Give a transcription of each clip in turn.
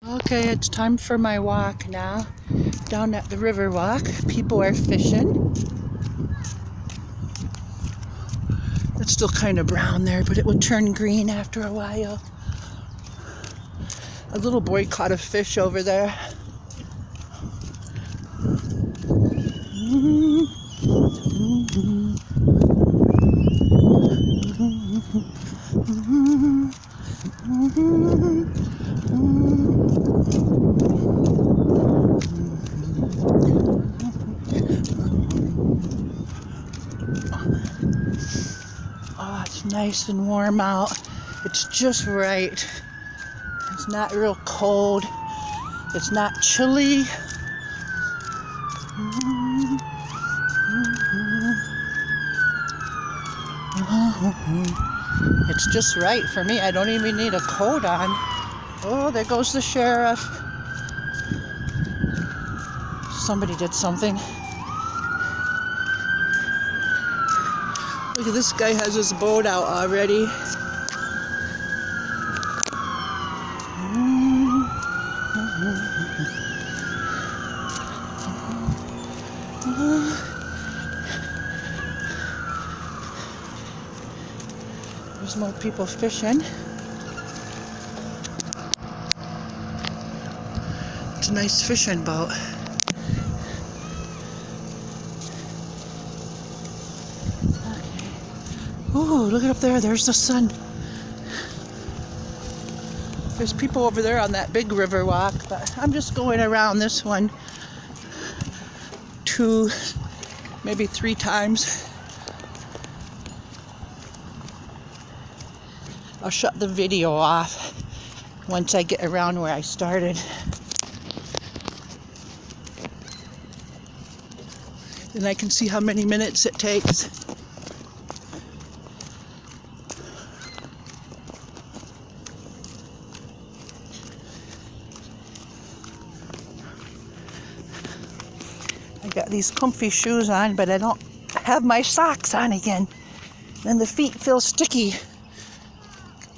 Okay, it's time for my walk now. Down at the river walk, people are fishing. It's still kind of brown there, but it will turn green after a while. A little boy caught a fish over there. Oh, it's nice and warm out. It's just right. It's not real cold. It's not chilly. It's just right for me. I don't even need a coat on. Oh, there goes the sheriff. Somebody did something. Look at this guy, has his boat out already. There's more people fishing. It's a nice fishing boat. Ooh, look up there. There's the sun. There's people over there on that big river walk, but I'm just going around this one 2, maybe 3 times. I'll shut the video off once I get around where I started. Then I can see how many minutes it takes. I got these comfy shoes on, but I don't have my socks on again. Then the feet feel sticky.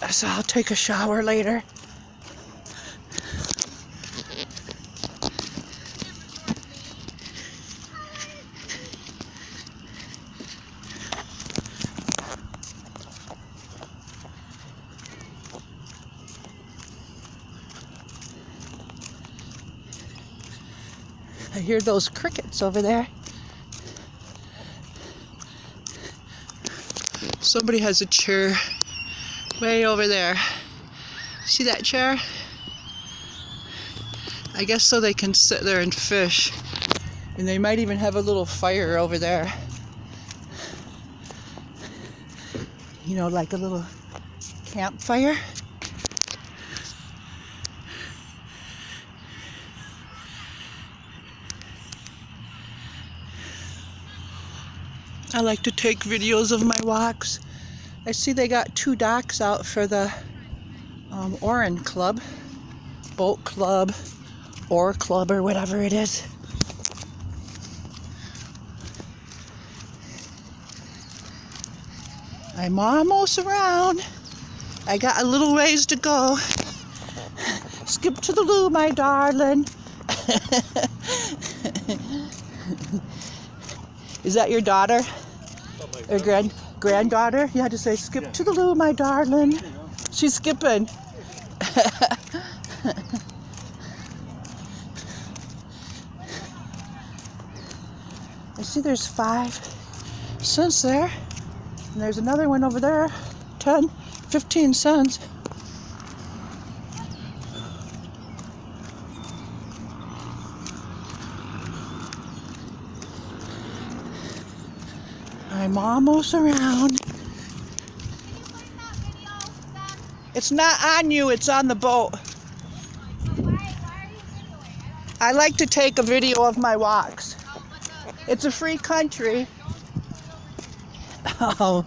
So I'll take a shower later. I hear those crickets over there. Somebody has a chair way over there. See that chair? I guess so they can sit there and fish. And they might even have a little fire over there. You know, like a little campfire. I like to take videos of my walks. I see they got 2 docks out for the Oarin Club, Boat Club, Oar Club, or whatever it is. I'm almost around. I got a little ways to go. Skip to the loo, my darling. Is that your daughter? Or granddaughter? You had to say, skip to the loo, my darling. She's skipping. I see there's 5 cents there. And there's another one over there. 10, 15 cents. I'm almost around. It's not on you, it's on the boat. I like to take a video of my walks. It's a free country. Oh.